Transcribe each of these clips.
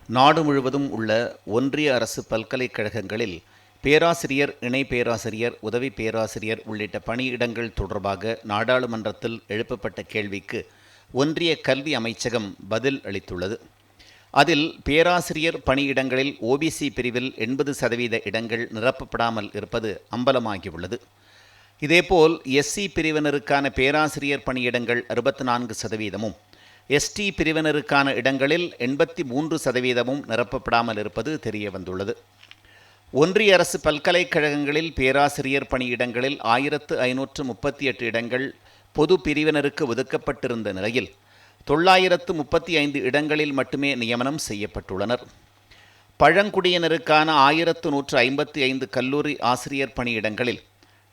நாடு முழுவதும் உள்ள ஒன்றிய அரசு பல்கலைக்கழகங்களில் பேராசிரியர், இணை பேராசிரியர், உதவி பேராசிரியர் உள்ளிட்ட பணியிடங்கள் தொடர்பாக நாடாளுமன்றத்தில் எழுப்பப்பட்ட கேள்விக்கு ஒன்றிய கல்வி அமைச்சகம் பதில் அளித்துள்ளது. அதில் பேராசிரியர் பணியிடங்களில் ஓபிசி பிரிவில் 80% இடங்கள் நிரப்பப்படாமல் இருப்பது அம்பலமாகியுள்ளது. இதேபோல் எஸ்சி பிரிவினருக்கான பேராசிரியர் பணியிடங்கள் 64%, எஸ்டி பிரிவினருக்கான இடங்களில் 83% நிரப்பப்படாமல் இருப்பது தெரியவந்துள்ளது. ஒன்றிய அரசு பல்கலைக்கழகங்களில் பேராசிரியர் பணியிடங்களில் 1538 இடங்கள் பொது பிரிவினருக்கு ஒதுக்கப்பட்டிருந்த நிலையில் 935 இடங்களில் மட்டுமே நியமனம் செய்யப்பட்டுள்ளனர். பழங்குடியினருக்கான 1155 கல்லூரி ஆசிரியர் பணியிடங்களில்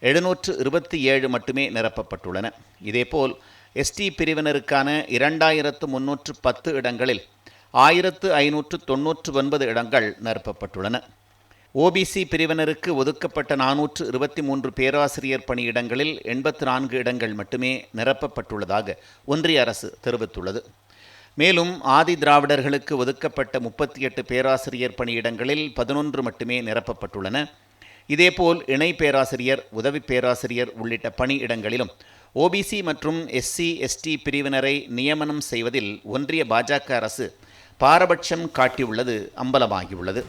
727 மட்டுமே நிரப்பப்பட்டுள்ளன. இதேபோல் எஸ்டி பிரிவினருக்கான 2310 இடங்களில் 1599 இடங்கள் நிரப்பப்பட்டுள்ளன. ஓபிசி பிரிவினருக்கு ஒதுக்கப்பட்ட 423 பேராசிரியர் பணியிடங்களில் 84 இடங்கள் மட்டுமே நிரப்பப்பட்டுள்ளதாக ஒன்றிய அரசு தெரிவித்துள்ளது. மேலும் ஆதி திராவிடர்களுக்கு ஒதுக்கப்பட்ட 38 பேராசிரியர் பணியிடங்களில் 11 மட்டுமே நிரப்பப்பட்டுள்ளன. இதேபோல் இணை பேராசிரியர், உதவி பேராசிரியர் உள்ளிட்ட பணியிடங்களிலும் ஓபிசி மற்றும் எஸ்சி, எஸ்டி பிரிவினரை நியமனம் செய்வதில் ஒன்றிய பாஜக அரசு பாரபட்சம் காட்டியுள்ளது அம்பலமாகியுள்ளது.